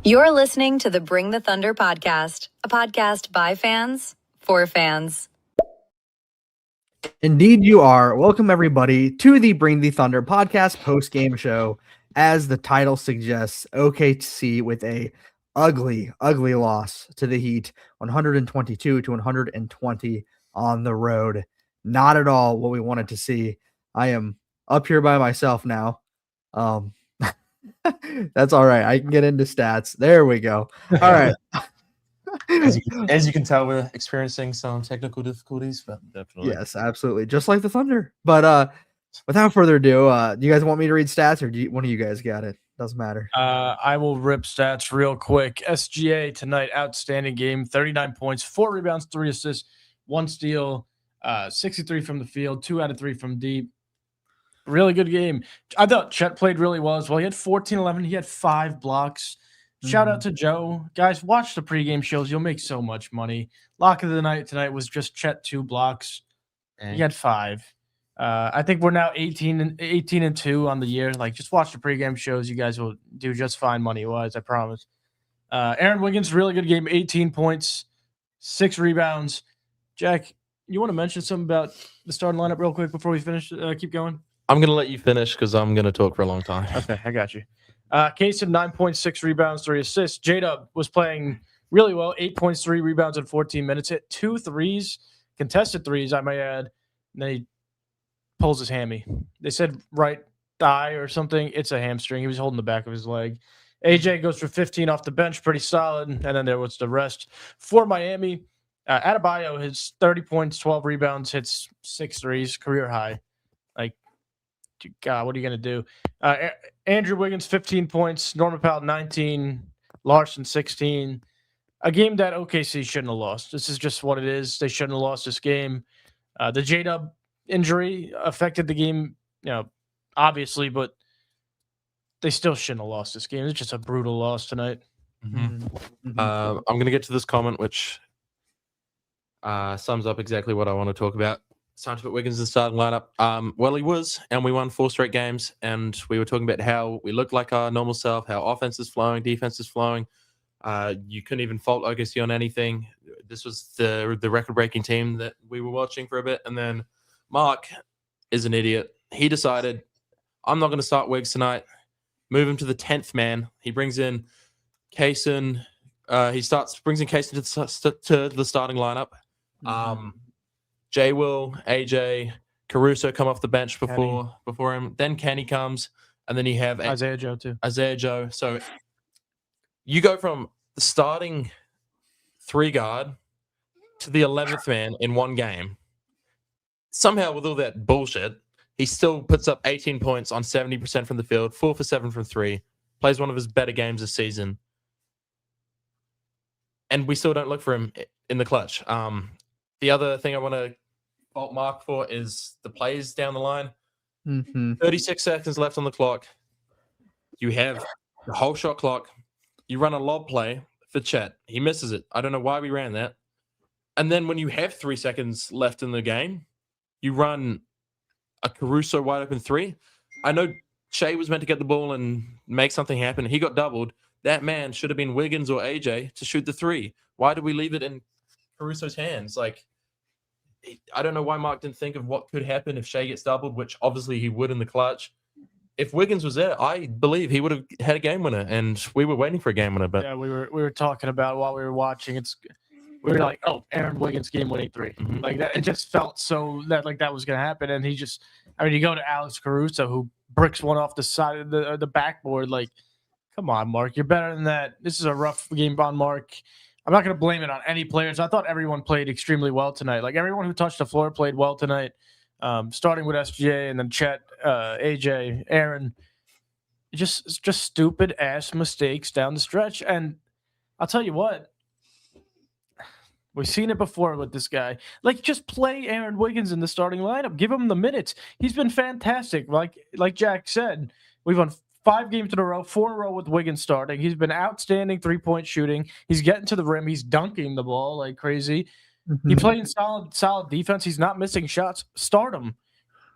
You're listening to the Bring the Thunder podcast, a podcast by fans for fans. Indeed, you are. Welcome, everybody, to the Bring the Thunder podcast post-game show. As the title suggests, OKC with a ugly loss to the Heat, 122 to 120 on the road. Not at all what we wanted to see. I am up here by myself now. That's all right. I can get into stats. There we go. All right. As you can tell, we're experiencing some technical difficulties, but definitely. Yes, absolutely. Just like the Thunder. But without further ado, do you guys want me to read stats, or one of you guys got it? Doesn't matter. I will rip stats real quick. SGA tonight, outstanding game, 39 points, 4 rebounds, 3 assists, 1 steal, 63 from the field, 2 out of 3 from deep. Really good game. I thought Chet played really well as well. He had 14-11. He had 5 blocks. Shout out to Joe. Guys, watch the pregame shows. You'll make so much money. Lock of the night tonight was just Chet 2 blocks. He had 5. I think we're now 18-2 on the year. Like, just watch the pregame shows. You guys will do just fine money-wise, I promise. Aaron Wiggins, really good game. 18 points, 6 rebounds. Jack, you want to mention something about the starting lineup real quick before we finish? Keep going. I'm going to let you finish because I'm going to talk for a long time. Okay, I got you. Kaysen, 9.6 rebounds, 3 assists. J-Dub was playing really well, 8 points, 3 rebounds in 14 minutes. Hit 2 threes, contested threes, I may add. And then he pulls his hammy. They said right thigh or something. It's a hamstring. He was holding the back of his leg. AJ goes for 15 off the bench, pretty solid. And then there was the rest for Miami. Adebayo has 30 points, 12 rebounds, hits 6 threes, career high. Like, God, what are you going to do? Andrew Wiggins, 15 points. Norman Powell, 19. Larson, 16. A game that OKC shouldn't have lost. This is just what it is. They shouldn't have lost this game. The J-Dub injury affected the game, obviously, but they still shouldn't have lost this game. It's just a brutal loss tonight. Mm-hmm. I'm going to get to this comment, which sums up exactly what I want to talk about. It's time to put Wiggins in the starting lineup. Well, he was, and we won 4 straight games, and we were talking about how we look like our normal self, how offense is flowing, defense is flowing. You couldn't even fault OKC on anything. This was the record-breaking team that we were watching for a bit, and then Mark is an idiot. He decided, I'm not going to start Wiggs tonight. Move him to the 10th man. He brings in Kaysen. Brings in Kaysen to the starting lineup. Jay Will, AJ, Caruso come off the bench before him. Then Kenny comes, and then you have Isaiah Joe too. Isaiah Joe. So you go from the starting 3 guard to the 11th man in one game. Somehow, with all that bullshit, he still puts up 18 points on 70% from the field, 4 for 7 from 3, plays one of his better games this season. And we still don't look for him in the clutch. The other thing I want to fault Mark for is the plays down the line. 36 seconds left on the clock. You have the whole shot clock. You run a lob play for Chet. He misses it. I don't know why we ran that. And then when you have 3 seconds left in the game, you run a Caruso wide open 3. I know Shea was meant to get the ball and make something happen. He got doubled. That man should have been Wiggins or AJ to shoot the 3. Why did we leave it in Caruso's hands? Like, I don't know why Mark didn't think of what could happen if Shea gets doubled, which obviously he would in the clutch. If Wiggins was there, I believe he would have had a game winner, and we were waiting for a game winner. But yeah, we were talking about while we were watching. We were like, oh, Aaron Wiggins game winning 3. Like that, it just felt so that was going to happen, and he just. I mean, you go to Alex Caruso, who bricks one off the side of the backboard. Like, come on, Mark, you're better than that. This is a rough game on Mark. I'm not going to blame it on any players. I thought everyone played extremely well tonight. Like, everyone who touched the floor played well tonight, starting with SGA and then Chet, AJ, Aaron. Just stupid-ass mistakes down the stretch. And I'll tell you what, we've seen it before with this guy. Like, just play Aaron Wiggins in the starting lineup. Give him the minutes. He's been fantastic. Like Jack said, we've won 5 games in a row, 4 in a row with Wiggins starting. He's been outstanding 3-point shooting. He's getting to the rim. He's dunking the ball like crazy. He's playing solid defense. He's not missing shots. Start him.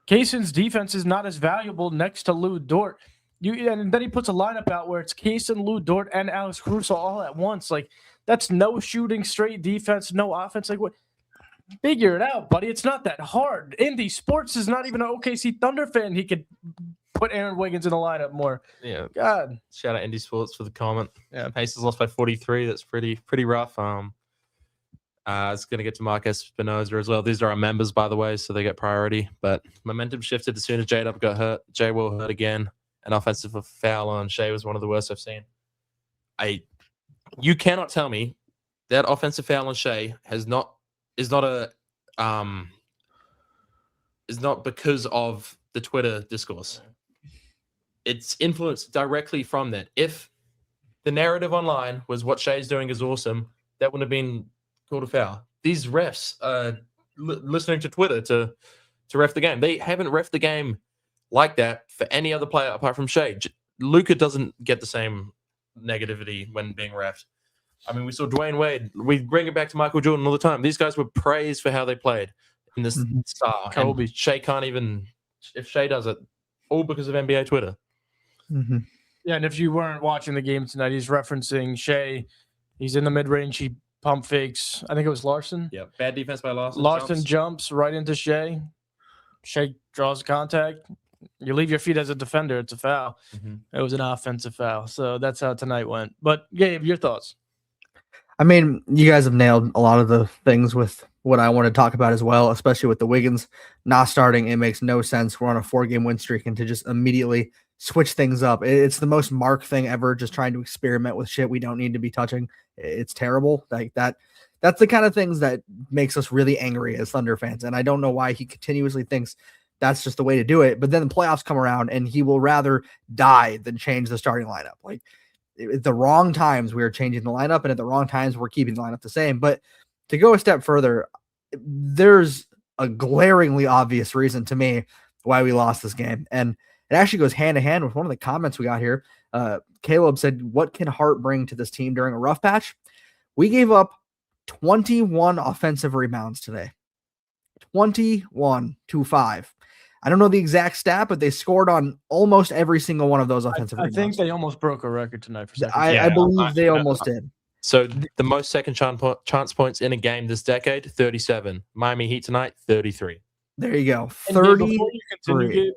Kaysen's defense is not as valuable next to Lou Dort. And then he puts a lineup out where it's Case and Lou Dort and Alex Caruso all at once. Like, that's no shooting, straight defense, no offense. Like, what? Figure it out, buddy. It's not that hard. Indy Sports is not even an OKC Thunder fan. He could put Aaron Wiggins in the lineup more. Yeah. God. Shout out Indy Sports for the comment. Yeah. Pacers lost by 43. That's pretty rough. It's going to get to Marcus Spinoza as well. These are our members, by the way, so they get priority. But momentum shifted as soon as J-Dub got hurt. J-Will hurt again. An offensive foul on Shea was one of the worst I've seen. You cannot tell me that offensive foul on Shea is not because of the Twitter discourse. It's influenced directly from that. If the narrative online was what Shea's doing is awesome, that wouldn't have been called a foul. These refs are listening to Twitter to ref the game. They haven't ref the game like that for any other player apart from Shea. Luka doesn't get the same negativity when being refed. I mean, we saw Dwayne Wade. We bring it back to Michael Jordan all the time. These guys were praised for how they played in this style. Kobe. And Shea can't even, if Shea does it, all because of NBA Twitter. Mm-hmm. Yeah, and if you weren't watching the game tonight, he's referencing Shea. He's in the mid-range. He pump fakes. I think it was Larson. Yeah, bad defense by Larson. Larson jumps right into Shea. Shea draws contact. You leave your feet as a defender, it's a foul. It was an offensive foul. So that's how tonight went. But Gabe, your thoughts? I mean, you guys have nailed a lot of the things with what I want to talk about as well, especially with the Wiggins not starting. It makes no sense. We're on a 4-game win streak, and to just immediately switch things up. It's the most Mark thing ever, just trying to experiment with shit we don't need to be touching. It's terrible. Like that. That's the kind of things that makes us really angry as Thunder fans. And I don't know why he continuously thinks that's just the way to do it. But then the playoffs come around and he will rather die than change the starting lineup. Like at the wrong times we are changing the lineup, and at the wrong times we're keeping the lineup the same. But to go a step further, there's a glaringly obvious reason to me why we lost this game. And it actually goes hand in hand with one of the comments we got here. Caleb said, what can Hart bring to this team during a rough patch? We gave up 21 offensive rebounds today. 21-5. I don't know the exact stat, but they scored on almost every single one of those offensive rebounds. I think they almost broke a record tonight for seconds. I believe they almost did. So the most second chance points in a game this decade, 37. Miami Heat tonight, 33. There you go. 33.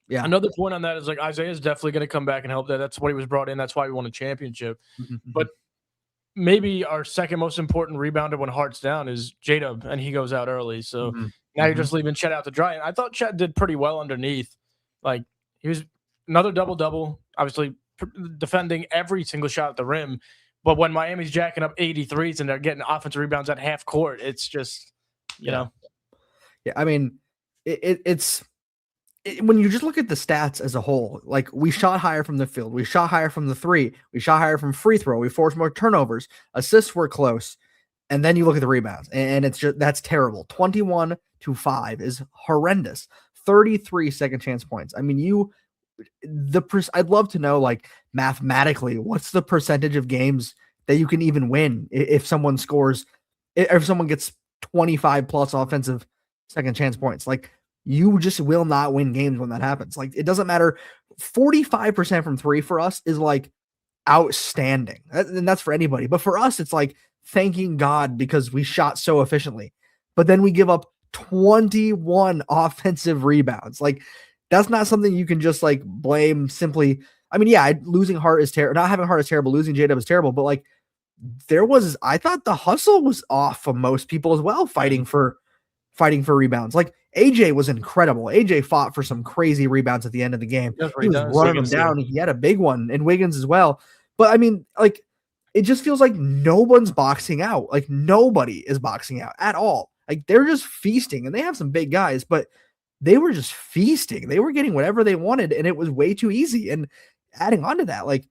Yeah. Another point on that is like Isaiah's definitely going to come back and help that. That's what he was brought in. That's why we won a championship. But maybe our second most important rebounder when Hart's down is J-Dub, and he goes out early. So now you're just leaving Chet out to dry. And I thought Chet did pretty well underneath. Like, he was another double-double, obviously defending every single shot at the rim. But when Miami's jacking up 83s and they're getting offensive rebounds at half court, it's just, you know. Yeah, I mean, it's when you just look at the stats as a whole, like we shot higher from the field, we shot higher from the three, we shot higher from free throw, we forced more turnovers, assists were close, and then you look at the rebounds, and it's just that's terrible. 21-5 is horrendous. 33 second chance points. I mean, I'd love to know, like, mathematically, what's the percentage of games that you can even win if someone scores, if someone gets 25 plus offensive second chance points. Like, you just will not win games when that happens. Like, it doesn't matter. 45% from three for us is like outstanding. And that's for anybody. But for us, it's like thanking God because we shot so efficiently. But then we give up 21 offensive rebounds. Like, that's not something you can just like blame simply. I mean, yeah, losing Hart is terrible. Not having Hart is terrible. Losing J-Dub is terrible. But like, I thought the hustle was off from most people as well, fighting for rebounds. Like, AJ was incredible. AJ fought for some crazy rebounds at the end of the game. He was running them down. He had a big one, and Wiggins as well. But I mean, like, it just feels like no one's boxing out. Like, nobody is boxing out at all. Like, they're just feasting, and they have some big guys, but they were just feasting. They were getting whatever they wanted, and it was way too easy. And adding on to that, like,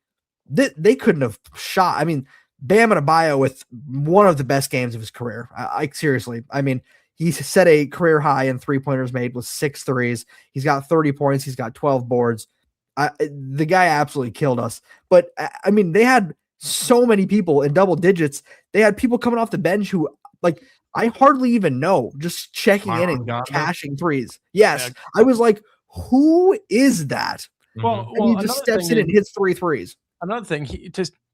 they couldn't have shot. I mean, Bam Adebayo with one of the best games of his career. I seriously, I mean, he set a career high in three-pointers made with 6 threes. He's got 30 points. He's got 12 boards. The guy absolutely killed us. But, I mean, they had so many people in double digits. They had people coming off the bench who, like, I hardly even know, just checking in and cashing threes. Yes. I was like, who is that? Well, And he just steps in and hits 3 threes. Another thing,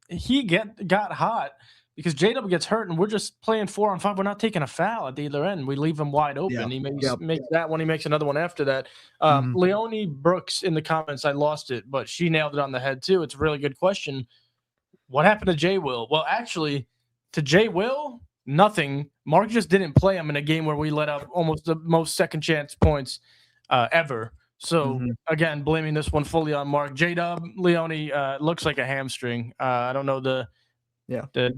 he got hot because J-Dub gets hurt, and we're just playing 4-on-5. We're not taking a foul at either end. We leave him wide open. He makes that one. He makes another one after that. Leonie Brooks in the comments, I lost it, but she nailed it on the head too. It's a really good question. What happened to J. Will? Well, actually, to J. Will, nothing. Mark just didn't play him in a game where we let up almost the most second chance points ever. So, again, blaming this one fully on Mark. J-Dub, Leonie, looks like a hamstring. I don't know the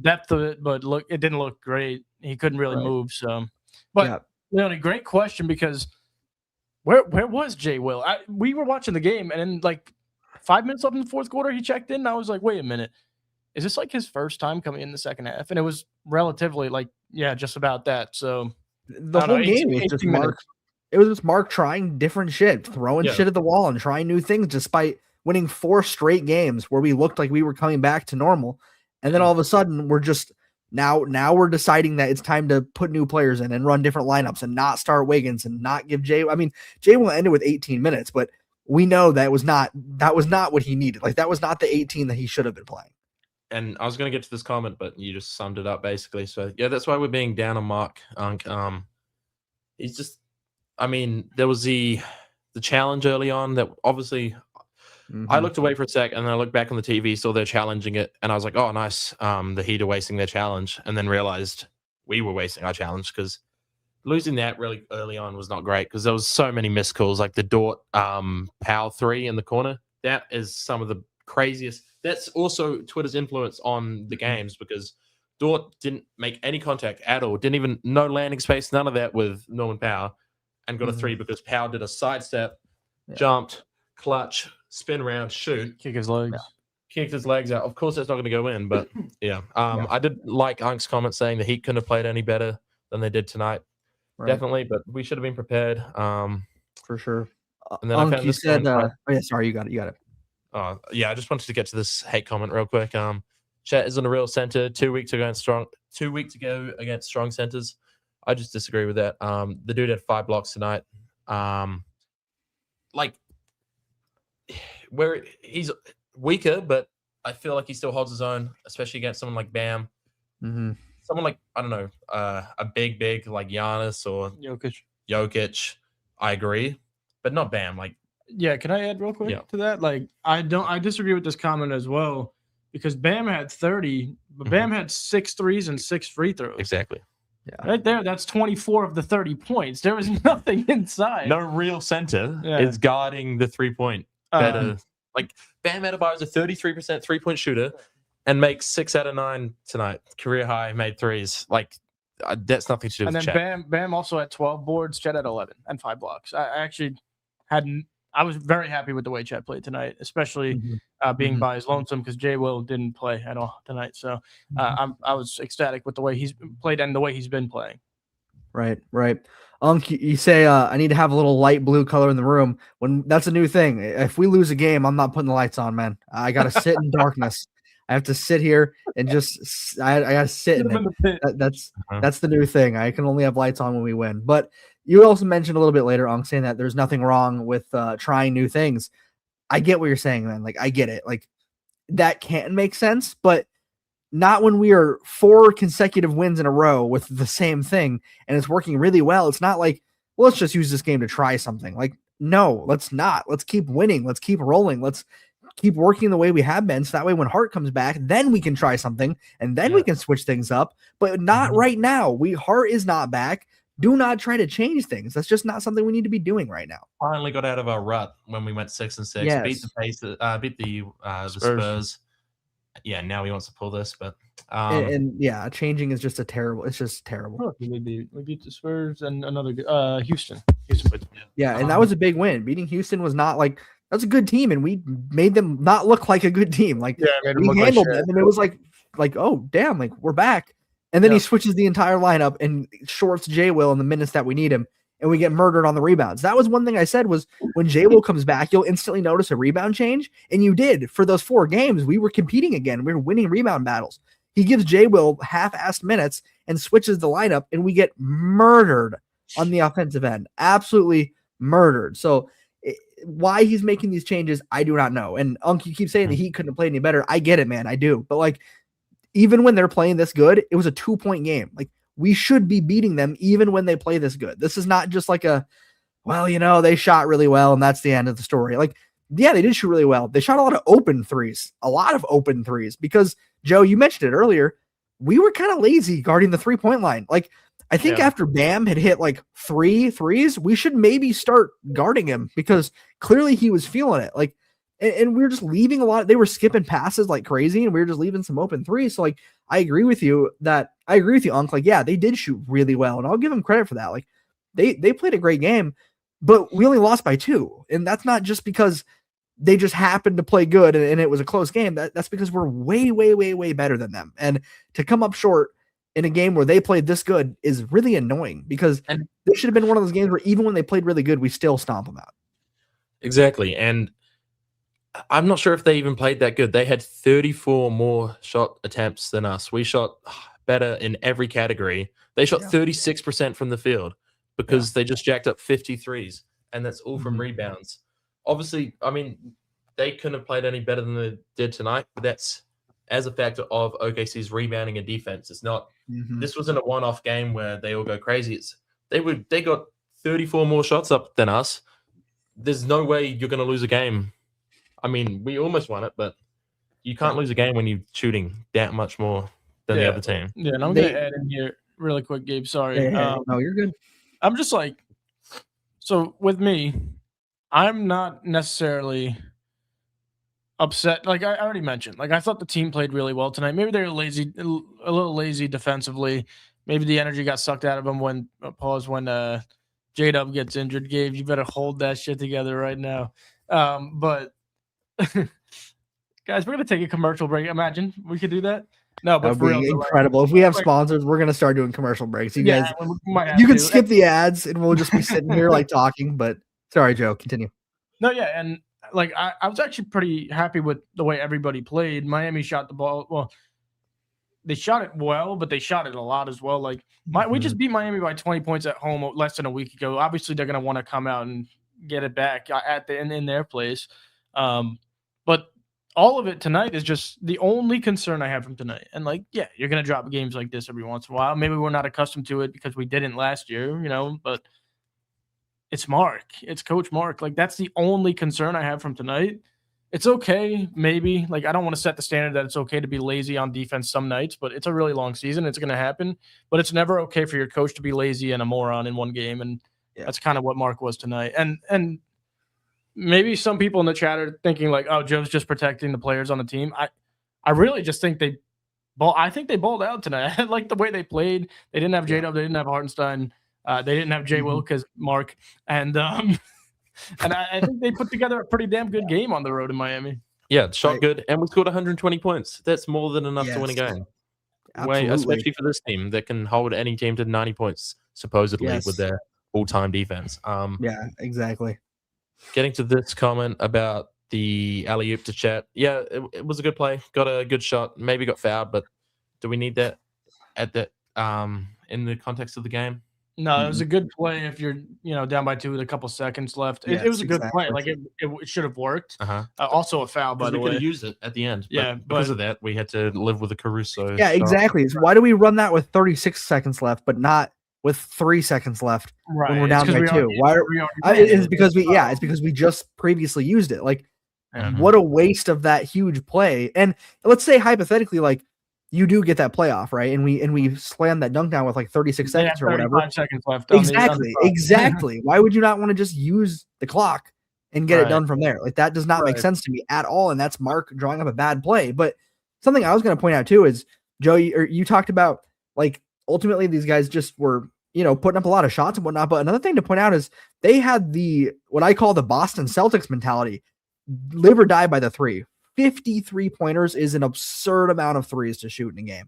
depth of it, but it didn't look great. He couldn't really move. So, but Leonie, great question, because where was J. Will? We were watching the game, and then like 5 minutes left in the fourth quarter, he checked in, and I was like, wait a minute. Is this like his first time coming in the second half? And it was relatively just about that. So the whole game was just Mark. It was just Mark trying different shit, throwing shit at the wall and trying new things, despite winning 4 straight games where we looked like we were coming back to normal. And then all of a sudden we're just now we're deciding that it's time to put new players in and run different lineups and not start Wiggins and not give Jay. I mean, Jay will end it with 18 minutes, but we know that was not what he needed. Like, that was not the 18 that he should have been playing. And I was going to get to this comment, but you just summed it up basically. So, yeah, that's why we're being down on Mark. He's just, I mean, there was the challenge early on that obviously I looked away for a sec, and then I looked back on the TV, saw they're challenging it, and I was like, oh, nice. The Heat are wasting their challenge, and then realized we were wasting our challenge, because losing that really early on was not great, because there was so many missed calls, like the Dort power 3 in the corner. That is some of the craziest. That's also Twitter's influence on the games, because Dort didn't make any contact at all, didn't even, no landing space, none of that with Norman Powell, and got a 3 because Powell did a sidestep, jumped, clutch, spin around, shoot, kicked his legs out. Of course, that's not going to go in, but I did like Unk's comment saying the Heat couldn't have played any better than they did tonight. Definitely, but we should have been prepared. For sure. And then I found you said, sorry, you got it. I just wanted to get to this hate comment real quick. Chet isn't a real center. 2 weeks ago against strong centers. I just disagree with that. The dude had 5 blocks tonight. Where he's weaker, but I feel like he still holds his own, especially against someone like Bam. Someone like, I don't know, a big like Giannis or Jokic. I agree, but not Bam. Like, yeah, can I add real quick to that? Like, I disagree with this comment as well, because Bam had 30, but Bam had 6 threes and 6 free throws. Exactly. Yeah. Right there, that's 24 of the 30 points. There was nothing inside. No real center is guarding the 3-point better. Like, Bam Adebayo is a 33% 3-point shooter and makes 6 out of 9 tonight. Career high, made 3s. Like, that's nothing to do with Chet. And then Bam also had 12 boards, Chet had 11 and 5 blocks. I was very happy with the way Chet played tonight, especially being by his lonesome, because Jay Will didn't play at all tonight. So I was ecstatic with the way he's played and the way he's been playing. Right. You say I need to have a little light blue color in the room. When that's a new thing. If we lose a game, I'm not putting the lights on, man. I got to sit in darkness. I have to sit here and just I got to sit in it. That's the new thing. I can only have lights on when we win. But you also mentioned a little bit later on saying that there's nothing wrong with trying new things. I get what you're saying, man. Like, I get it. Like, that can make sense, but not when we are 4 consecutive wins in a row with the same thing and it's working really well. It's not like, well, let's just use this game to try something. Like, no, let's not. Let's keep winning. Let's keep rolling. Let's keep working the way we have been. So that way when Hart comes back, then we can try something and then we can switch things up, but not right now. Hart is not back. Do not try to change things. That's just not something we need to be doing right now. Finally got out of our rut when we went 6-6. Beat the Pacers, beat the Spurs. Yeah, now he wants to pull this, but changing is just terrible. It's just terrible. Oh, we beat the Spurs and another Houston. And that was a big win. Beating Houston was not like, that's a good team, and we made them not look like a good team. Like, we handled them, and it was like, oh damn, like, we're back. And then he switches the entire lineup and shorts J. Will in the minutes that we need him, and we get murdered on the rebounds. That was one thing I said was, when J. Will comes back, you'll instantly notice a rebound change, and you did. For those 4 games, we were competing again. We were winning rebound battles. He gives J. Will half-assed minutes and switches the lineup, and we get murdered on the offensive end. Absolutely murdered. So why he's making these changes, I do not know. And Unk, you keep saying the Heat couldn't have played any better. I get it, man. I do. But like, even when they're playing this good, it was a 2-point game. Like, we should be beating them even when they play this good. This is not just like they shot really well and that's the end of the story. Like, yeah, they did shoot really well. They shot a lot of open threes because, Joe, you mentioned it earlier. We were kind of lazy guarding the 3-point line. Like, I think after Bam had hit like 3 threes, we should maybe start guarding him because clearly he was feeling it. Like, and we were just leaving a lot. They were skipping passes like crazy, and we were just leaving some open threes. So, like, I agree with you, Unk. Like, yeah, they did shoot really well, and I'll give them credit for that. Like, they played a great game, but we only lost by 2, and that's not just because they just happened to play good and it was a close game. That's because we're way, way, way, way better than them. And to come up short in a game where they played this good is really annoying because this should have been one of those games where even when they played really good, we still stomp them out. Exactly. And I'm not sure if they even played that good. They had 34 more shot attempts than us. We shot better in every category. They shot 36% from the field because they just jacked up 53s, and that's all from rebounds. Obviously, I mean, they couldn't have played any better than they did tonight, but that's as a factor of OKC's rebounding and defense. It's not this wasn't a one-off game where they all go crazy. They got 34 more shots up than us. There's no way you're going to lose a game. I mean, we almost won it, but you can't lose a game when you're shooting that much more than the other team. Yeah, and I'm going to add in here really quick, Gabe. Sorry. No, you're good. I'm just like, so with me, I'm not necessarily upset. Like I already mentioned, like I thought the team played really well tonight. Maybe they were a little lazy defensively. Maybe the energy got sucked out of them when J-Dub gets injured. Gabe, you better hold that shit together right now. But guys, we're gonna take a commercial break. Imagine we could do that. No, but for real, incredible. If we have sponsors, we're gonna start doing commercial breaks. You guys, you can skip the ads, and we'll just be sitting here like talking. But sorry, Joe, continue. No, yeah, and like I was actually pretty happy with the way everybody played. Miami shot the ball well. They shot it well, but they shot it a lot as well. Like we just beat Miami by 20 points at home less than a week ago. Obviously, they're gonna want to come out and get it back in their place. But all of it tonight is just the only concern I have from tonight. And like, yeah, you're going to drop games like this every once in a while. Maybe we're not accustomed to it because we didn't last year, but it's Mark. It's Coach Mark. Like, that's the only concern I have from tonight. It's okay, maybe. Like, I don't want to set the standard that it's okay to be lazy on defense some nights, but it's a really long season. It's going to happen. But it's never okay for your coach to be lazy and a moron in one game. And that's kind of what Mark was tonight. And maybe some people in the chat are thinking like, oh, Joe's just protecting the players on the team. I really just think they balled out tonight. I like the way they played. They didn't have J-Dub. They didn't have Hartenstein. They didn't have J. Will because Mark. And I think they put together a pretty damn good game on the road in Miami. Yeah, shot good. And we scored 120 points. That's more than enough to win a game. Especially for this team that can hold any team to 90 points, supposedly, with their all-time defense. Yeah, exactly. Getting to this comment about the alley-oop to Chet. Yeah, it was a good play. Got a good shot. Maybe got fouled, but do we need that in the context of the game? No, it was a good play if you're down by 2 with a couple seconds left. It was a good play. Like it should have worked. Also a foul, by the way. We could have used it at the end. Yeah, because of that, we had to live with the Caruso. Yeah, exactly. So why do we run that with 36 seconds left, but not with 3 seconds left when we're down by 2? It's because we just previously used it. Like, what a waste of that huge play. And let's say hypothetically, like, you do get that playoff, right? And we slam that dunk down with like 36 seconds or whatever. 35 seconds left. Exactly. Why would you not want to just use the clock and get it done from there? Like, that does not make sense to me at all. And that's Mark drawing up a bad play. But something I was going to point out too is, Joe, you talked about like ultimately these guys just were, putting up a lot of shots and whatnot. But another thing to point out is they had what I call the Boston Celtics mentality, live or die by the 3. 53 pointers is an absurd amount of threes to shoot in a game.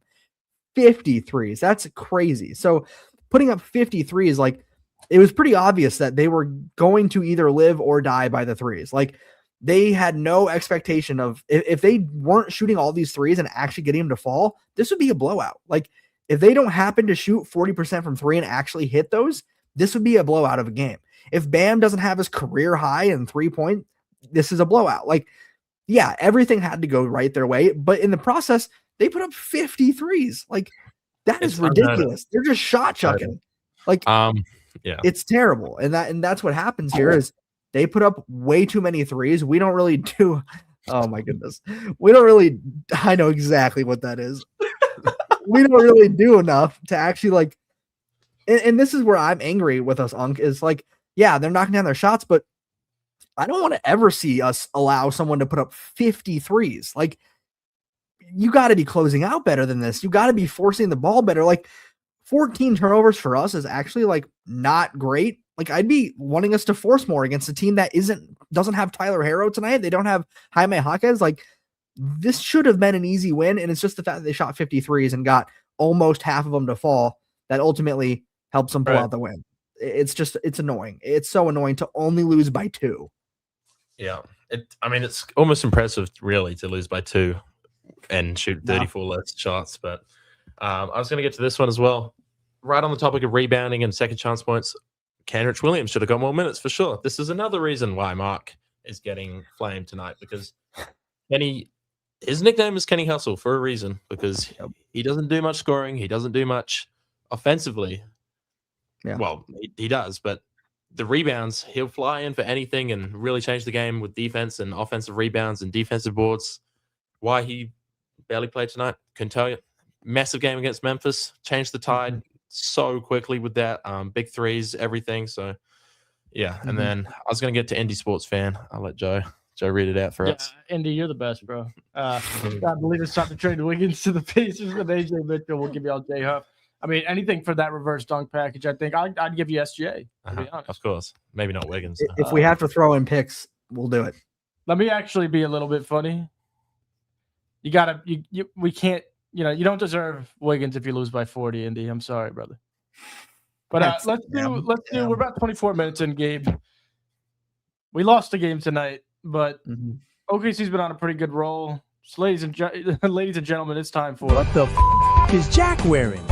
53s. That's crazy. So putting up 53 is like, it was pretty obvious that they were going to either live or die by the threes. Like, they had no expectation of if they weren't shooting all these threes and actually getting them to fall, this would be a blowout. Like, if they don't happen to shoot 40% from 3 and actually hit those, this would be a blowout of a game. if Bam doesn't have his career high in 3-point, this is a blowout. Like, yeah, everything had to go right their way, but in the process, they put up 53s. Like, that is ridiculous. They're just shot chucking. Like, yeah, it's terrible. And that's what happens here is they put up way too many threes. We don't really do. Oh my goodness. We don't really. I know exactly what that is. We don't really do enough to actually like. And this is where I'm angry with us, Unk, is like, yeah, they're knocking down their shots, but I don't want to ever see us allow someone to put up 53s. Like, you got to be closing out better than this. You got to be forcing the ball better. Like, 14 turnovers for us is actually like not great. Like, I'd be wanting us to force more against a team that doesn't have Tyler Herro tonight. They don't have Jaime Jaquez. Like, this should have been an easy win. And it's just the fact that they shot 53s and got almost half of them to fall that ultimately helps them pull out the win. It's annoying. It's so annoying to only lose by 2. Yeah. It's almost impressive, really, to lose by 2 and shoot 34 less shots. But I was going to get to this one as well. Right on the topic of rebounding and second chance points, Kenrich Williams should have got more minutes for sure. This is another reason why Mark is getting flamed tonight, because his nickname is Kenny Hustle for a reason, because he doesn't do much scoring. He doesn't do much offensively. Yeah. Well, he does, but the rebounds, he'll fly in for anything and really change the game with defense and offensive rebounds and defensive boards. Why he barely played tonight, couldn't tell you. Massive game against Memphis, changed the tide so quickly with that. Big threes, everything. So, yeah. And then I was going to get to Indy Sports Fan. I'll let Joe read it out for us. Indy, you're the best, bro. I believe it's time to trade Wiggins to the Pacers with AJ Mitchell. We'll give you all J Huff. I mean, anything for that reverse dunk package, I think I'd give you SGA, to be honest. Of course. Maybe not Wiggins. If we have to throw in picks, we'll do it. Let me actually be a little bit funny. We can't, you don't deserve Wiggins if you lose by 40, Indy. I'm sorry, brother. But let's do. We're about 24 minutes in, Gabe. We lost the game tonight, but OKC's been on a pretty good roll. So ladies and gentlemen, it's time for what the is Jack wearing?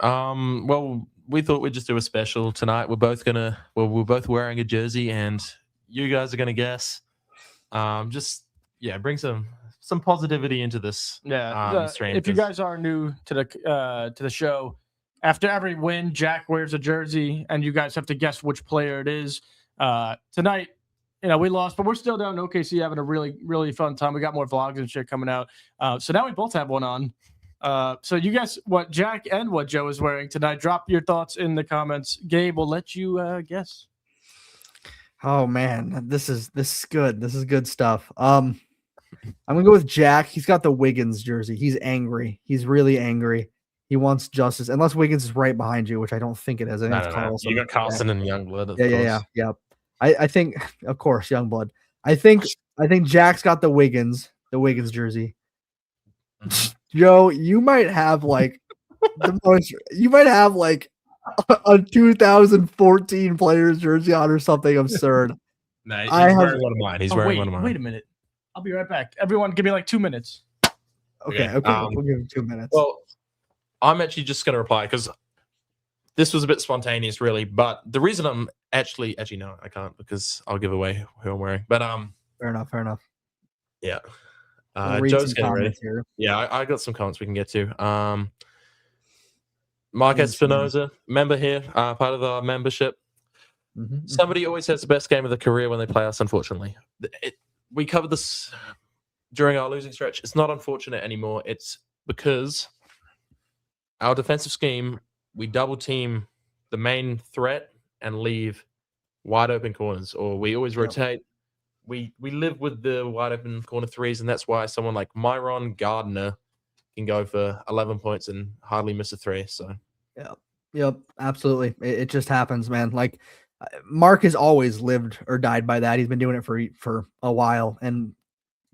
Well, we thought we'd just do a special tonight. We're both wearing a jersey, and you guys are gonna guess. Bring some positivity into this. Stream. If you guys are new to the show, after every win, Jack wears a jersey, and you guys have to guess which player it is. Tonight, we lost, but we're still down in OKC having a really, really fun time. We got more vlogs and shit coming out. So now we both have one on. So you guess what Jack and what Joe is wearing tonight. Drop your thoughts in the comments. Gabe, we'll let you guess. Oh man, this is good. This is good stuff. I'm gonna go with Jack. He's got the Wiggins jersey. He's angry. He's really angry. He wants justice. Unless Wiggins is right behind you, which I don't think it is. I think it's Carlson. You got Carlson and Youngblood. Yeah. I think, of course, Youngblood. I think Jack's got the Wiggins jersey. Joe, you might have like a 2014 player's jersey on or something absurd. He's wearing one of mine. Wearing one of mine. Wait a minute. I'll be right back. Everyone, give me like 2 minutes. Okay. We'll give him 2 minutes. Well, I'm actually just going to reply because this was a bit spontaneous, really. But the reason I'm actually no, I can't because I'll give away who I'm wearing. But fair enough. Yeah. Joe's getting ready. Here. Yeah, I got some comments we can get to. Mark Espinoza, member here, part of our membership. Somebody always has the best game of their career when they play us, unfortunately. We covered this during our losing stretch. It's not unfortunate anymore. It's because our defensive scheme, we double team the main threat and leave wide open corners, or we always rotate. We live with the wide open corner threes, and that's why someone like Myron Gardner can go for 11 points and hardly miss a three. So, yep, absolutely. It just happens, man. Like Mark has always lived or died by that. He's been doing it for a while, and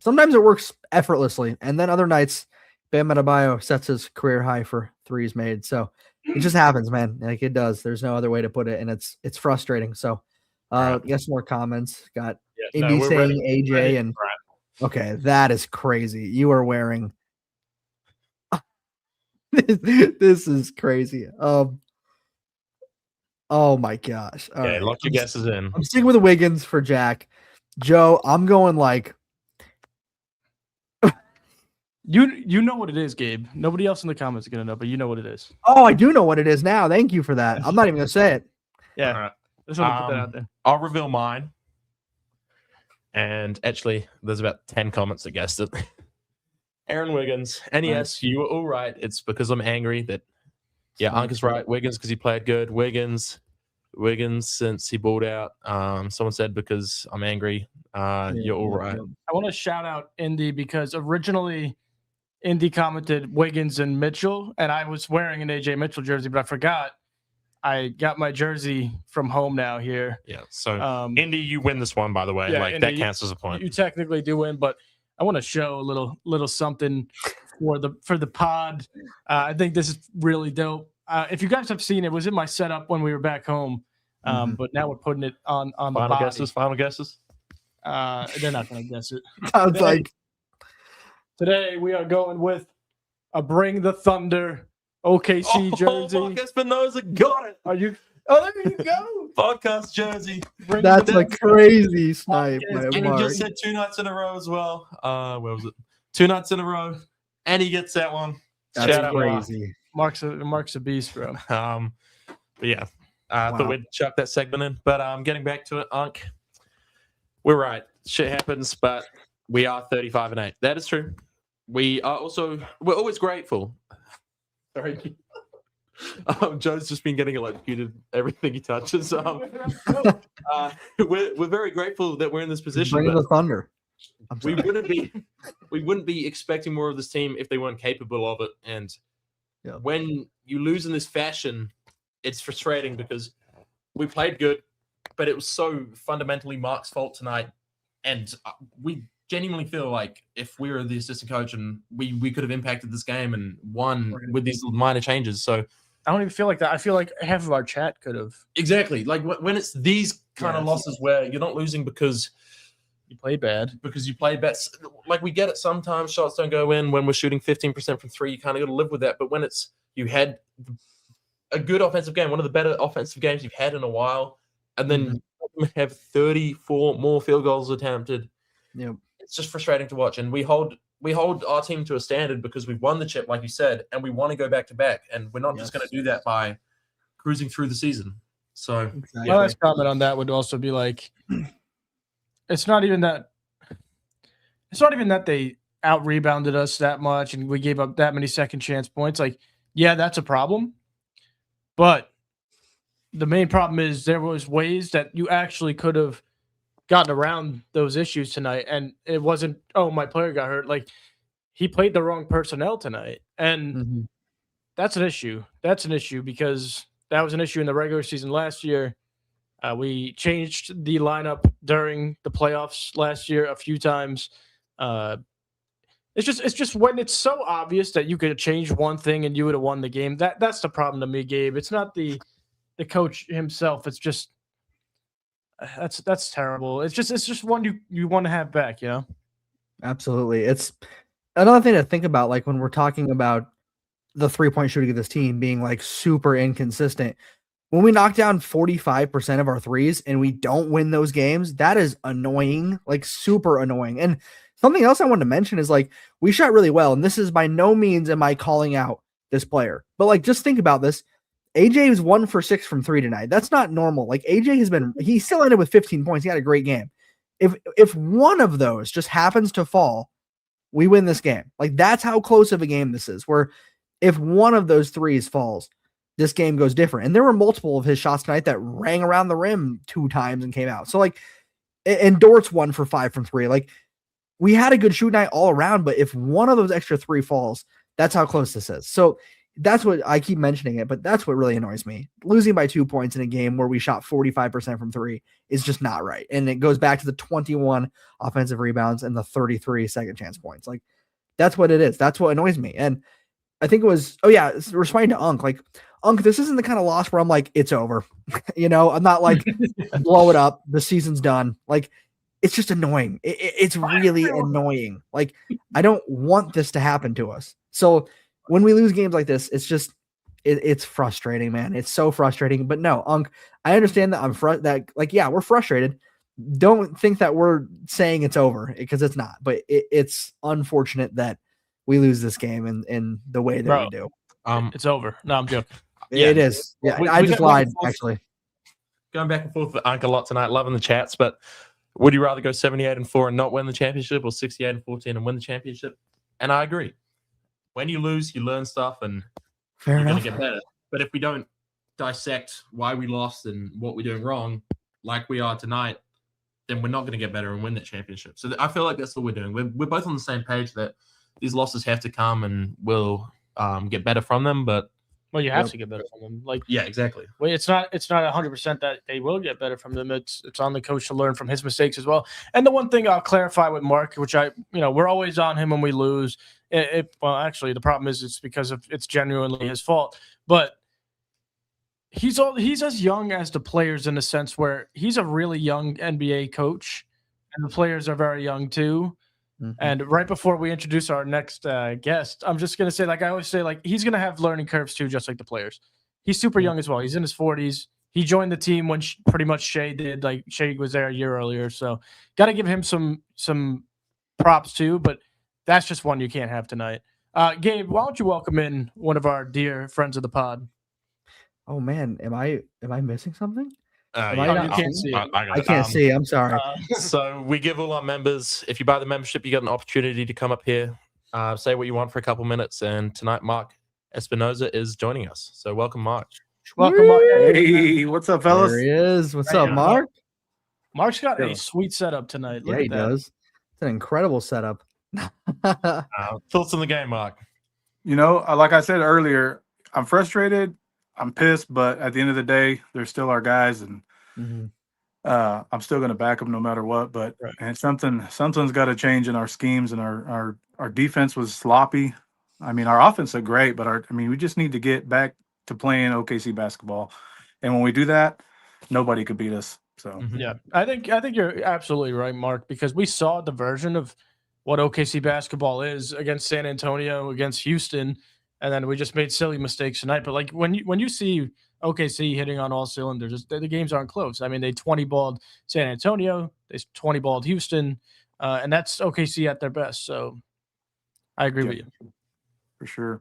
sometimes it works effortlessly, and then other nights, Bam Adebayo sets his career high for threes made. So it just happens, man. Like it does. There's no other way to put it, and it's frustrating. So, guess more comments. Got Indy saying AJ and okay, that is crazy. You are wearing This is crazy. Oh my gosh. All right. Lock your guesses in. I'm sticking with Wiggins for Jack. Joe, I'm going like You know what it is, Gabe. Nobody else in the comments is gonna know, but you know what it is. Oh, I do know what it is now. Thank you for that. I'm not even gonna say it. Yeah. All right. Just want to put that out there. I'll reveal mine. And actually, there's about 10 comments that guessed it. Aaron Wiggins. And yes, you were all right. It's because I'm angry that, Unk is right. Wiggins because he played good. Wiggins since he balled out. Someone said because I'm angry. You're all right. I want to shout out Indy because originally Indy commented Wiggins and Mitchell, and I was wearing an AJ Mitchell jersey, but I forgot. I got my jersey from home now here. Yeah. So Indy, you win this one, by the way. Indy, that counts as a point. You technically do win, but I want to show a little something for the pod. I think this is really dope. If you guys have seen it, was in my setup when we were back home. But now we're putting it on the body. Final guesses. They're not going to guess it. Sounds like today we are going with a Bring the Thunder OKC jersey. Mark Espinoza got it. Are you? Oh, there you go. Podcast jersey. that's a crazy snipe. And he just said 2 nights in a row as well. Where was it? 2 nights in a row, and he gets that one. That's Shout crazy. Mark's a beast, bro. But yeah, I thought we'd chuck that segment in. But getting back to it, Unk, we're right. Shit happens, but we are 35-8. That is true. We're always grateful. Sorry. Joe's just been getting electrocuted everything he touches. We're very grateful that we're in this position. Bring the Thunder. We wouldn't be expecting more of this team if they weren't capable of it. And when you lose in this fashion, it's frustrating because we played good, but it was so fundamentally Mark's fault tonight. And we genuinely feel like if we were the assistant coach and we could have impacted this game and won with these minor changes. So I don't even feel like that. I feel like half of our chat could have. Exactly. Like when it's these kind of losses where you're not losing because you play bad. Because you play bad. Like we get it sometimes. Shots don't go in. When we're shooting 15% from 3, you kind of got to live with that. But when it's you had a good offensive game, one of the better offensive games you've had in a while, and then have 34 more field goals attempted. Yeah. It's just frustrating to watch. And we hold our team to a standard because we've won the chip, like you said, and we want to go back to back. And we're not just going to do that by cruising through the season. So my last comment on that would also be like, it's not even that they out rebounded us that much and we gave up that many second chance points. Like, yeah, that's a problem. But the main problem is there was ways that you actually could have gotten around those issues tonight. And it wasn't, oh, my player got hurt. Like, he played the wrong personnel tonight. And that's an issue. That's an issue because that was an issue in the regular season last year. We changed the lineup during the playoffs last year a few times. It's just when it's so obvious that you could change one thing and you would have won the game. That's the problem to me, Gabe. It's not the coach himself. It's just that's terrible. It's just one you want to have back, you know? Absolutely. It's another thing to think about, like when we're talking about the 3-point shooting of this team being like super inconsistent. When we knock down 45% of our threes and we don't win those games, that is annoying, like super annoying. And something else I wanted to mention is like we shot really well, and this is by no means am I calling out this player, but like just think about this. AJ was 1 for 6 from 3 tonight. That's not normal. Like AJ he still ended with 15 points. He had a great game. If one of those just happens to fall, we win this game. Like that's how close of a game this is. Where if one of those threes falls, this game goes different. And there were multiple of his shots tonight that rang around the rim 2 times and came out. So like, and Dort's 1 for 5 from 3. Like we had a good shoot night all around, but if one of those extra 3 falls, that's how close this is. So that's what I keep mentioning it, but that's what really annoys me. Losing by 2 points in a game where we shot 45% from 3 is just not right. And it goes back to the 21 offensive rebounds and the 33 second chance points. Like that's what it is. That's what annoys me. And I think it was, responding to Unk, like, Unk, this isn't the kind of loss where I'm like, it's over. You know, I'm not like, blow it up. The season's done. Like, it's just annoying. It's really annoying. Like, I don't want this to happen to us. So when we lose games like this, it's just it's frustrating, man. It's so frustrating. But no, I understand that we're frustrated. Don't think that we're saying it's over, because it's not. But it's unfortunate that we lose this game in the way that we do. It's over. No, I'm joking. It is. Yeah, I just lied, actually. Going back and forth with Unc a lot tonight, loving the chats, but would you rather go 78-4 and not win the championship, or 68-14 and win the championship? And I agree. When you lose, you learn stuff, and you're going to get better. But if we don't dissect why we lost and what we're doing wrong, like we are tonight, then we're not going to get better and win that championship. So I feel like that's what we're doing. We're both on the same page that these losses have to come, and we'll get better from them. But you have to get better from them. Like, yeah, exactly. Well, it's not 100% that they will get better from them. It's on the coach to learn from his mistakes as well. And the one thing I'll clarify with Mark, which we're always on him when we lose. Well, actually, the problem is it's because it's genuinely his fault. But he's as young as the players, in the sense where he's a really young NBA coach, and the players are very young too. Mm-hmm. And right before we introduce our next guest, I'm just going to say, like I always say, like, he's going to have learning curves too, just like the players. He's super young as well. He's in his 40s. He joined the team when pretty much Shea did. Like, Shea was there a year earlier. So got to give him some props too, but that's just one you can't have tonight. Gabe, why don't you welcome in one of our dear friends of the pod? Oh, man. Am I missing something? You can't see it. I can't see. I'm sorry. So we give all our members, if you buy the membership, you get an opportunity to come up here, say what you want for a couple minutes. And tonight, Mark Espinoza is joining us. So welcome, Mark. Welcome, Mark. Hey, what's up, fellas? There he is. What's up, Mark? Mark's got a sweet setup tonight. Look he does. It's an incredible setup. Thoughts on the game, Mark? Like I said earlier, I'm frustrated. I'm pissed, but at the end of the day, they're still our guys, and I'm still going to back them no matter what. But and something's got to change in our schemes, and our defense was sloppy. I mean, our offense looked great, but we just need to get back to playing OKC basketball, and when we do that, nobody could beat us. So yeah, I think you're absolutely right, Mark, because we saw the version of what OKC basketball is against San Antonio, against Houston. And then we just made silly mistakes tonight. But like when you see OKC hitting on all cylinders, the games aren't close. I mean, they 20-balled San Antonio, they 20-balled Houston, and that's OKC at their best. So I agree with you. For sure.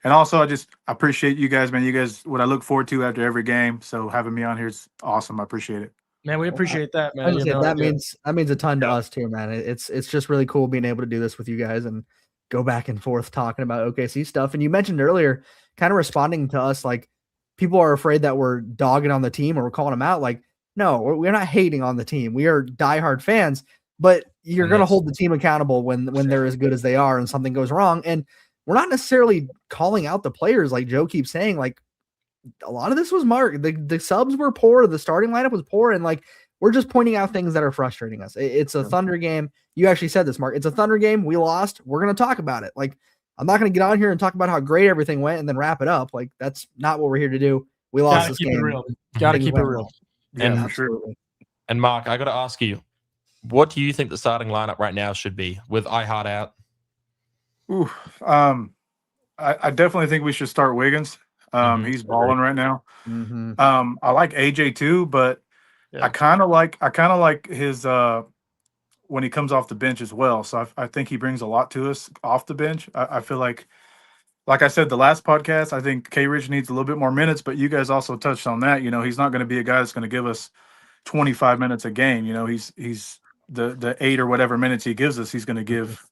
And also, I just appreciate you guys, man. You guys, what I look forward to after every game. So having me on here is awesome. I appreciate it. Man, we appreciate that, man. That means a ton to us too, man. It's just really cool being able to do this with you guys and go back and forth talking about OKC stuff. And you mentioned earlier, kind of responding to us, like, people are afraid that we're dogging on the team or we're calling them out. Like, no, we're not hating on the team. We are diehard fans, but you're going to hold the team accountable when they're as good as they are and something goes wrong. And we're not necessarily calling out the players, like Joe keeps saying. Like, a lot of this was Mark. The subs were poor. The starting lineup was poor. And like, we're just pointing out things that are frustrating us. It's a Thunder game. You actually said this, Mark. It's a Thunder game. We lost. We're going to talk about it. Like, I'm not going to get on here and talk about how great everything went and then wrap it up. Like, that's not what we're here to do. We lost this game. Got to keep it real. Yeah, absolutely. And Mark, I got to ask you, what do you think the starting lineup right now should be with iHeart out? Ooh, I definitely think we should start Wiggins. He's balling right now. I like AJ too, but I kind of like his when he comes off the bench as well. So I think he brings a lot to us off the bench. I feel like I said the last podcast, I think K-Ridge needs a little bit more minutes, but you guys also touched on that. He's not going to be a guy that's going to give us 25 minutes a game. He's the 8 or whatever minutes he gives us, he's going to give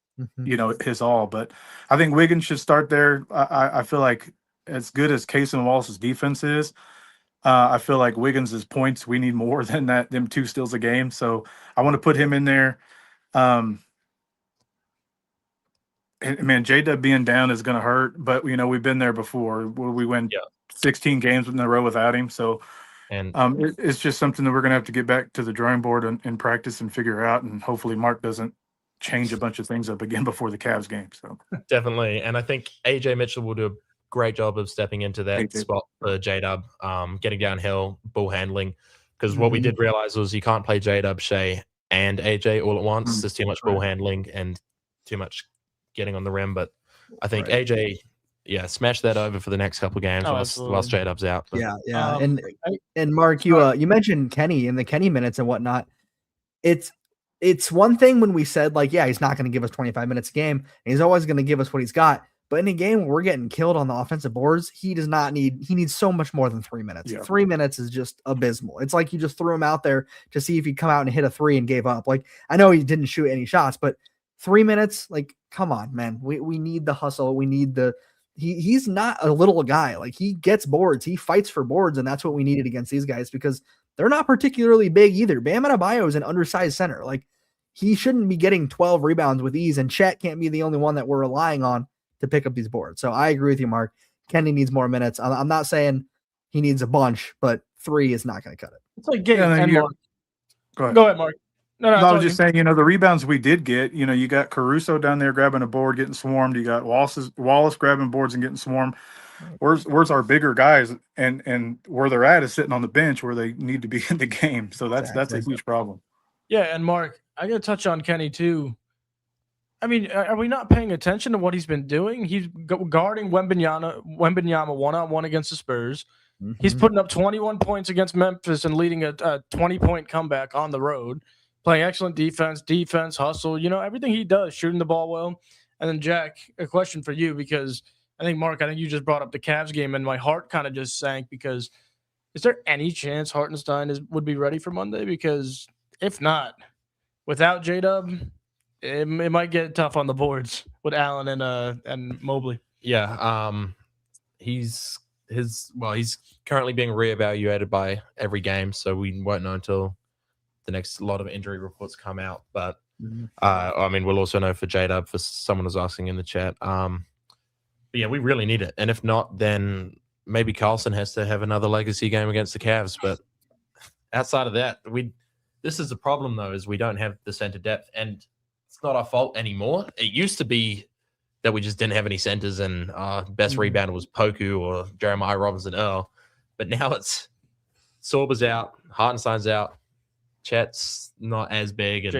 his all. But I think Wiggins should start there. I feel like, as good as Kasem Wallace's defense is, I feel like Wiggins' points, we need more than them 2 steals a game. So I want to put him in there. And man, J-Dub being down is going to hurt, but we've been there before where we went 16 games in a row without him. So it's just something that we're going to have to get back to the drawing board and practice and figure out. And hopefully Mark doesn't change a bunch of things up again before the Cavs game. So definitely. And I think AJ Mitchell will do a great job of stepping into that spot for J-Dub, getting downhill, ball handling. Because what we did realize was you can't play J-Dub, Shea, and AJ all at once. There's too much ball handling and too much getting on the rim. But I think AJ yeah, smash that over for the next couple of games whilst J-Dub's out. But. Yeah. And Mark, you mentioned Kenny and the Kenny minutes and whatnot. It's one thing when we said, like, yeah, he's not going to give us 25 minutes a game, and he's always going to give us what he's got. But in a game where we're getting killed on the offensive boards, he needs so much more than 3 minutes. Yeah. 3 minutes is just abysmal. It's like you just threw him out there to see if he'd come out and hit a 3 and gave up. Like, I know he didn't shoot any shots, but 3 minutes, like, come on, man. We need the hustle. We need he's not a little guy. Like, he gets boards. He fights for boards, and that's what we needed against these guys because they're not particularly big either. Bam Adebayo is an undersized center. Like, he shouldn't be getting 12 rebounds with ease, and Chet can't be the only one that we're relying on to pick up these boards. So I agree with you, Mark. Kenny needs more minutes. I'm not saying he needs a bunch, but 3 is not going to cut it. It's like Gabe and Mark. Go ahead, Mark. No, I was just saying, the rebounds we did get, you got Caruso down there grabbing a board, getting swarmed. You got Wallace grabbing boards and getting swarmed. Where's our bigger guys? And where they're at is sitting on the bench where they need to be in the game. So that's a huge problem. Yeah, and Mark, I got to touch on Kenny too. I mean, are we not paying attention to what he's been doing? He's guarding Wembanyama one-on-one against the Spurs. Mm-hmm. He's putting up 21 points against Memphis and leading a 20-point comeback on the road, playing excellent defense, hustle, everything he does, shooting the ball well. And then, Jack, a question for you because I think you just brought up the Cavs game and my heart kind of just sank because is there any chance Hartenstein would be ready for Monday? Because if not, without J-Dub, it might get tough on the boards with Allen and Mobley. Yeah, he's currently being reevaluated by every game, so we won't know until the next lot of injury reports come out. But we'll also know for J-Dub, for someone who's asking in the chat. But yeah, we really need it, and if not, then maybe Carlson has to have another legacy game against the Cavs. But outside of that, this is the problem though, is we don't have the center depth, and it's not our fault anymore. It used to be that we just didn't have any centers and best rebounder was Poku or Jeremiah Robinson-Earl. But now it's Sorba's out, Hartenstein's out, Chet's not as big, and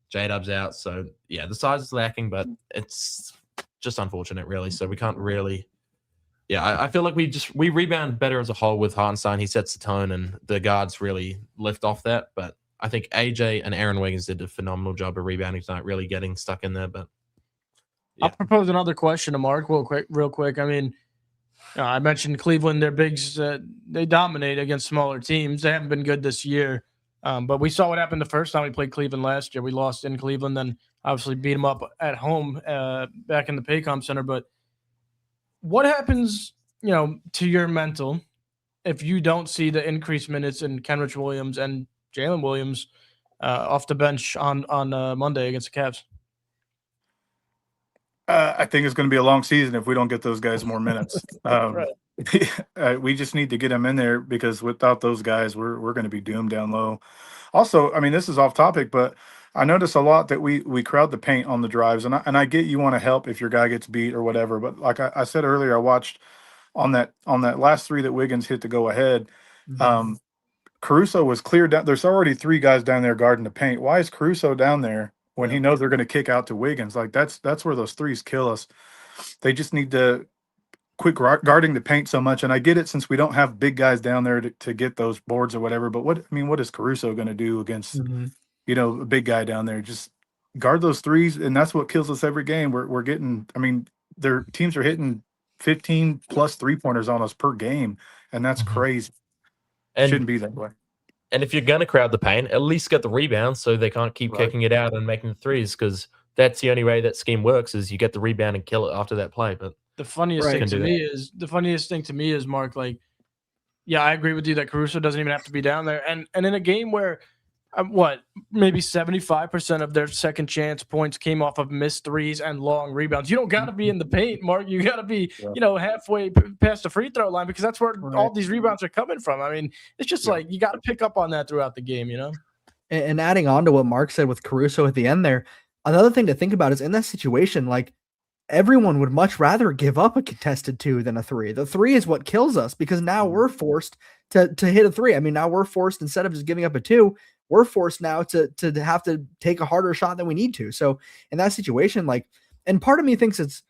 J-Dub's out. So, yeah, the size is lacking, but it's just unfortunate, really. So we can't really – yeah, I feel like we rebound better as a whole with Hartenstein. He sets the tone, and the guards really lift off that. But I think AJ and Aaron Wiggins did a phenomenal job of rebounding tonight, really getting stuck in there. But yeah. I'll propose another question to Mark real quick. I mean, I mentioned Cleveland, their bigs, they dominate against smaller teams. They haven't been good this year. But we saw what happened the first time we played Cleveland last year. We lost in Cleveland, then obviously beat them up at home back in the Paycom Center. But what happens, to your mental if you don't see the increased minutes in Kenrich Williams and Jalen Williams off the bench on Monday against the Cavs? I think it's going to be a long season if we don't get those guys more minutes. We just need to get them in there because without those guys, we're going to be doomed down low. Also, I mean, this is off topic, but I notice a lot that we crowd the paint on the drives, and I get you want to help if your guy gets beat or whatever. But like I said earlier, I watched on that last 3 that Wiggins hit to go ahead. Mm-hmm. Caruso was cleared down. There's already 3 guys down there guarding the paint. Why is Caruso down there when he knows they're going to kick out to Wiggins? Like that's where those threes kill us. They just need to quit guarding the paint so much. And I get it since we don't have big guys down there to get those boards or whatever. But what is Caruso going to do against a big guy down there? Just guard those threes, and that's what kills us every game. We're getting. I mean, their teams are hitting 15 plus 3-pointers on us per game, and that's crazy. It shouldn't be that way. And if you're going to crowd the paint, at least get the rebound so they can't keep kicking it out and making the threes, because that's the only way that scheme works is you get the rebound and kill it after that play. But the funniest thing to me is Mark, like, yeah, I agree with you that Caruso doesn't even have to be down there. And in a game where maybe 75% of their second chance points came off of missed threes and long rebounds. You don't got to be in the paint, Mark. You got to be, halfway past the free throw line, because that's where all these rebounds are coming from. I mean, it's just like you got to pick up on that throughout the game, And adding on to what Mark said with Caruso at the end there, another thing to think about is in that situation, like, everyone would much rather give up a contested 2 than a 3. The 3 is what kills us, because now we're forced to hit a 3. I mean, now we're forced, instead of just giving up a 2, we're forced now to have to take a harder shot than we need to. So in that situation, like, and part of me thinks it's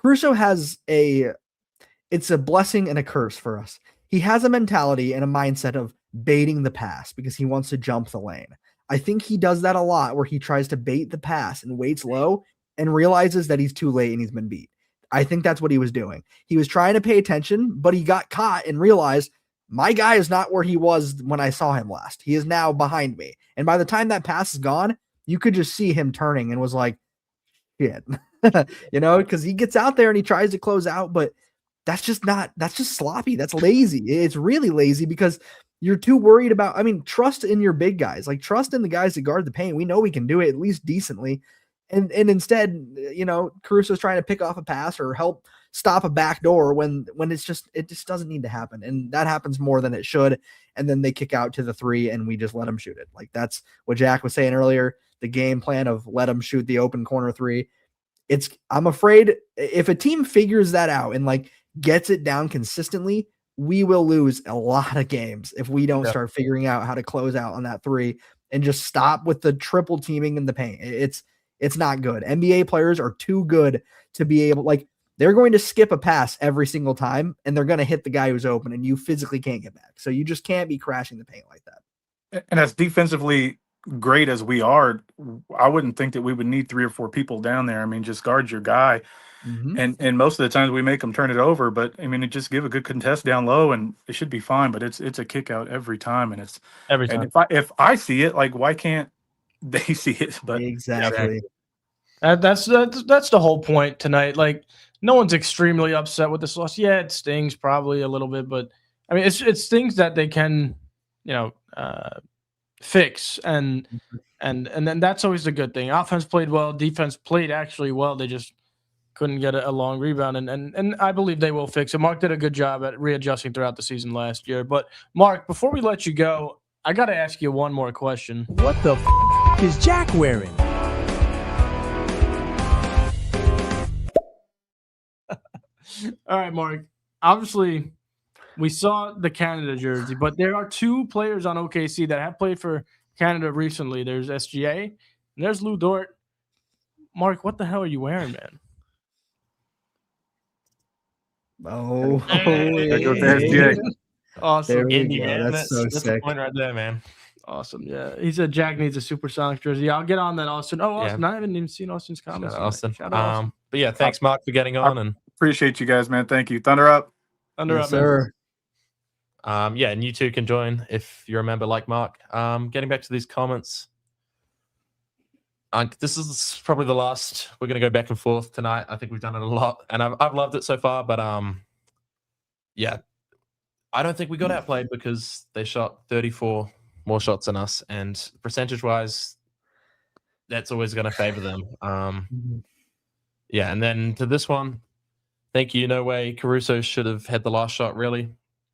Caruso has it's a blessing and a curse for us. He has a mentality and a mindset of baiting the pass because he wants to jump the lane. I think he does that a lot where he tries to bait the pass and waits low and realizes that he's too late and he's been beat. I think that's what he was doing. He was trying to pay attention, but he got caught and realized my guy is not where he was when I saw him last. He is now behind me. And by the time that pass is gone, you could just see him turning and was like, shit, because he gets out there and he tries to close out, but that's just sloppy. That's lazy. It's really lazy because you're too worried about, trust in your big guys, like trust in the guys that guard the paint. We know we can do it at least decently. And instead, Caruso's trying to pick off a pass or help stop a back door when it just doesn't need to happen. And that happens more than it should. And then they kick out to the 3 and we just let them shoot it. Like that's what Jack was saying earlier, the game plan of let them shoot the open corner 3. I'm afraid if a team figures that out and like gets it down consistently, we will lose a lot of games if we don't start figuring out how to close out on that 3 and just stop with the triple teaming in the paint. It's not good. NBA players are too good to be able, like, they're going to skip a pass every single time and they're going to hit the guy who's open and you physically can't get back. So you just can't be crashing the paint like that. And as defensively great as we are, I wouldn't think that we would need 3 or 4 people down there. Just guard your guy. Mm-hmm. And most of the times we make them turn it over, but just give a good contest down low and it should be fine. But it's a kick out every time. And it's every time. And if I see it, like, why can't they see it? But exactly. That's the whole point tonight. Like, no one's extremely upset with this loss. Yeah, it stings probably a little bit, but it's things that they can, fix, and then that's always the good thing. Offense played well, defense played actually well. They just couldn't get a long rebound, and I believe they will fix it. Mark did a good job at readjusting throughout the season last year. But Mark, before we let you go, I got to ask you one more question. What the is Jack wearing? All right, Mark. Obviously, we saw the Canada jersey, but there are 2 players on OKC that have played for Canada recently. There's SGA, and there's Lou Dort. Mark, what the hell are you wearing, man? Oh, there goes the SGA. Awesome. Indy, man. That's so sick. The point right there, man. Awesome. Yeah. He said Jack needs a Supersonics jersey. I'll get on that, Austin. Oh, Austin. I haven't even seen Austin's comments. Shout out, Austin. Shout out, Austin. But yeah, thanks, Mark, for getting on. And appreciate you guys, man. Thank you. Thunder up. Thunder yes, up, sir. Man. Yeah, and you too can join if you're a member like Mark. Getting back to these comments. This is probably the last. We're going to go back and forth tonight. I think we've done it a lot, and I've loved it so far. But yeah, I don't think we got outplayed because they shot 34 more shots than us, and percentage-wise, that's always going to favor them. Yeah, and then to this one, thank you. No way Caruso should have had the last shot, really.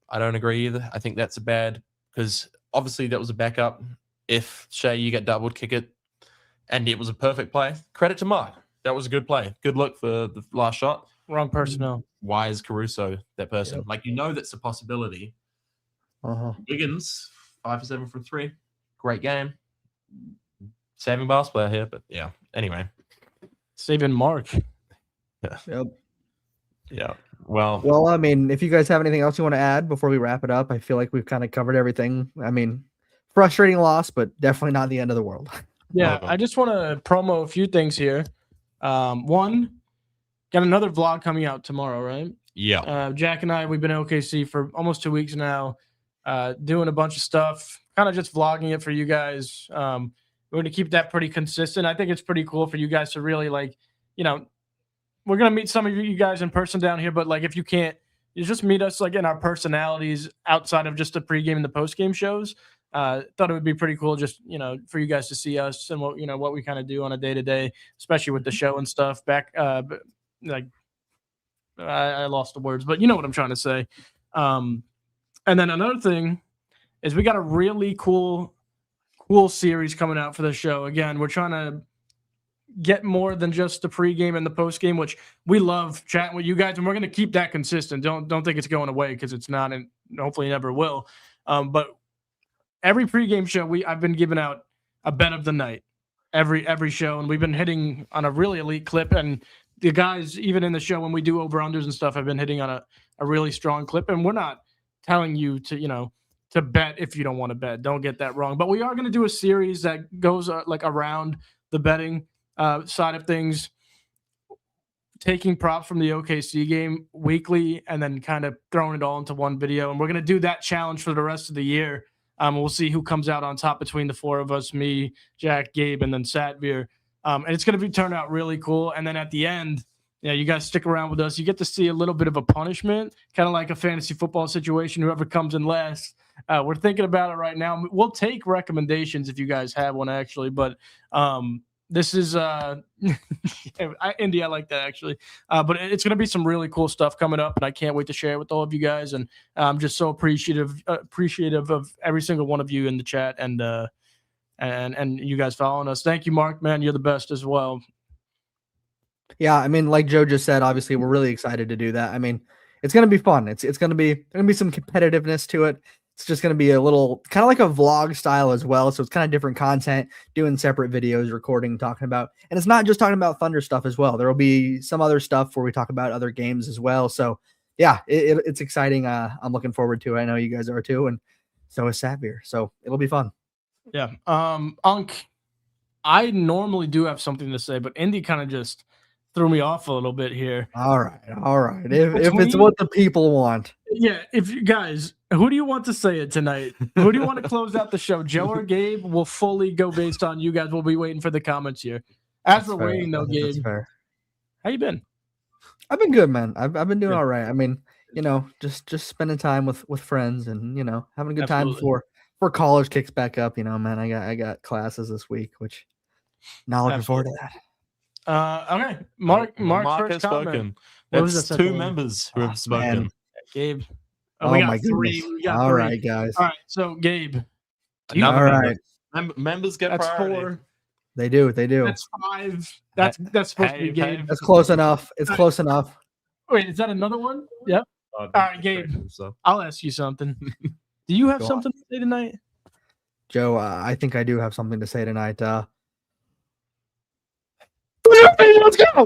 I don't agree either. I think that's a bad, because obviously that was a backup. If Shea, you get doubled, kick it, and it was a perfect play. Credit to Mark. That was a good play. Good look for the last shot. Wrong personnel. Why is Caruso that person? Yep. Like, that's a possibility. Wiggins, 5 for 7 from 3. Great game. Saving basketball player here, but yeah. Anyway. Saving Mark. Yeah. Yep. Yeah. Well, if you guys have anything else you want to add before we wrap it up, I feel like we've kind of covered everything. Frustrating loss, but definitely not the end of the world. Yeah, I just want to promo a few things here. One, got another vlog coming out tomorrow, right? Yeah. Jack and I, we've been in OKC for almost 2 weeks now, doing a bunch of stuff, kind of just vlogging it for you guys. We're going to keep that pretty consistent. I think it's pretty cool for you guys to really, we're going to meet some of you guys in person down here, but if you can't, you just meet us in our personalities outside of just the pregame and the postgame shows. Thought it would be pretty cool just, for you guys to see us and what we kind of do on a day-to-day, especially with the show and stuff back. I lost the words, but you know what I'm trying to say. And then another thing is we got a really cool series coming out for the show. Again, we're trying to get more than just the pregame and the postgame, which we love chatting with you guys, and we're going to keep that consistent. Don't think it's going away, because it's not, and hopefully never will. But every pregame show, I've been giving out a bet of the night every show, and we've been hitting on a really elite clip. And the guys, even in the show when we do over-unders and stuff, have been hitting on a really strong clip. And we're not telling you to bet if you don't want to bet. Don't get that wrong. But we are going to do a series that goes like around the betting side of things, taking props from the OKC game weekly and then kind of throwing it all into one video. And we're going to do that challenge for the rest of the year. We'll see who comes out on top between the four of us, me, Jack, Gabe, and then Satvir. And it's going to turn out really cool. And then at the end, you guys stick around with us. You get to see a little bit of a punishment, kind of like a fantasy football situation, whoever comes in last. We're thinking about it right now. We'll take recommendations if you guys have one, actually. But this is Indy. I like that, actually. But it's going to be some really cool stuff coming up, and I can't wait to share it with all of you guys. And I'm just so appreciative of every single one of you in the chat and you guys following us. Thank you, Mark, man. You're the best as well. Yeah, I mean, like Joe just said, obviously we're really excited to do that. I mean, it's going to be fun. It's going to be some competitiveness to it. It's just going to be a little kind of like a vlog style as well. So it's kind of different content, doing separate videos, recording, talking about, and it's not just talking about Thunder stuff as well. There will be some other stuff where we talk about other games as well. So yeah, it's exciting. I'm looking forward to it. I know you guys are too. And so is Satvir. So it'll be fun. Yeah. Unk, I normally do have something to say, but Indy kind of just threw me off a little bit here. All right. If it's what the people want. Yeah. If you guys, who do you want to say it tonight? Who do you want to close out the show? Joe or Gabe? We'll fully go based on you guys. We'll be waiting for the comments here. As we're waiting, though, Gabe, that's fair. How you been? I've been good, man. I've been doing all right. I mean, just spending time with friends and having a good time before college kicks back up. Man, I got classes this week, which now looking forward to that. Okay, Mark has spoken. That's two members who have spoken. Man. Gabe. We got three. All right, guys. All right, so Gabe. All right. Members get priority. 4. They do. That's 5. That's supposed to be Gabe. That's close enough. It's close enough. Wait, is that another one? Yep. All right, Gabe. I'll ask you something. Do you have something to say tonight? Joe, I think I do have something to say tonight. Let's go!